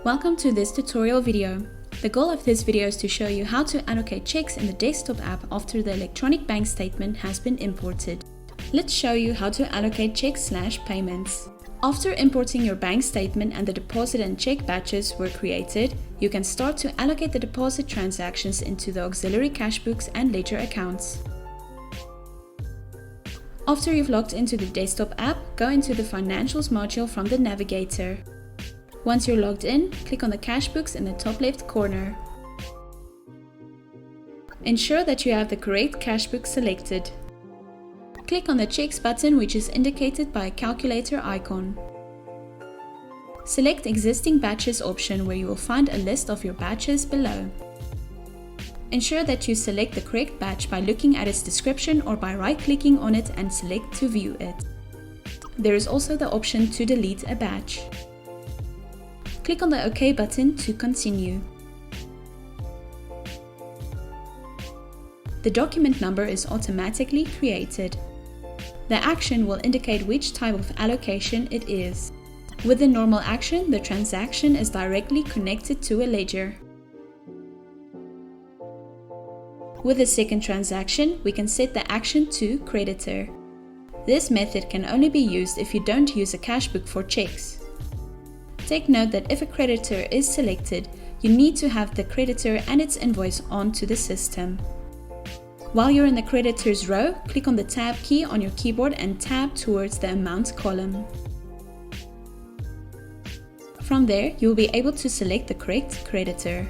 Welcome to this tutorial video. The goal of this video is to show you how to allocate checks in the desktop app after the electronic bank statement has been imported. Let's show you how to allocate checks/payments. After importing your bank statement and the deposit and check batches were created, you can start to allocate the deposit transactions into the auxiliary cash books and ledger accounts. After you've logged into the desktop app, go into the Financials module from the navigator. Once you're logged in, click on the cash books in the top left corner. Ensure that you have the correct cash book selected. Click on the checks button, which is indicated by a calculator icon. Select existing batches option, where you will find a list of your batches below. Ensure that you select the correct batch by looking at its description or by right-clicking on it and select to view it. There is also the option to delete a batch. Click on the OK button to continue. The document number is automatically created. The action will indicate which type of allocation it is. With the normal action, the transaction is directly connected to a ledger. With the second transaction, we can set the action to creditor. This method can only be used if you don't use a cash book for checks. Take note that if a creditor is selected, you need to have the creditor and its invoice onto the system. While you're in the creditors row, click on the Tab key on your keyboard and tab towards the amount column. From there, you will be able to select the correct creditor.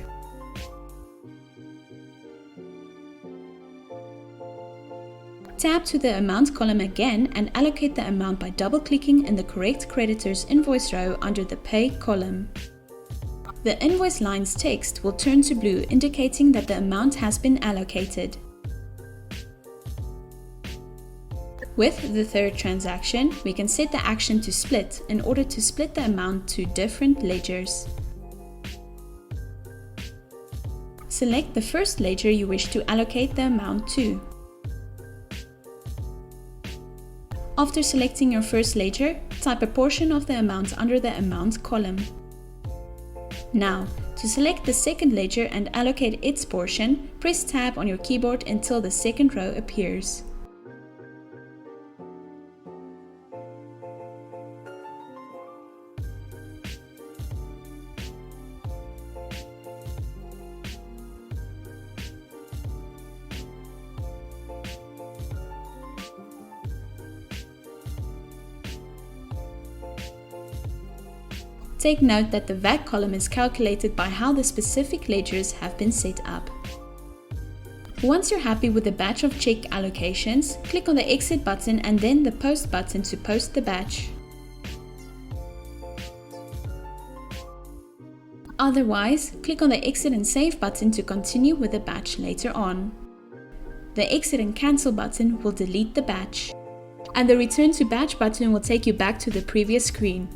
Tab to the amount column again and allocate the amount by double-clicking in the correct creditor's invoice row under the Pay column. The invoice line's text will turn to blue, indicating that the amount has been allocated. With the third transaction, we can set the action to split in order to split the amount to different ledgers. Select the first ledger you wish to allocate the amount to. After selecting your first ledger, type a portion of the amount under the amount column. Now, to select the second ledger and allocate its portion, press Tab on your keyboard until the second row appears. Take note that the VAT column is calculated by how the specific ledgers have been set up. Once you're happy with the batch of check allocations, click on the Exit button and then the Post button to post the batch. Otherwise, click on the Exit and Save button to continue with the batch later on. The Exit and Cancel button will delete the batch. And the Return to Batch button will take you back to the previous screen.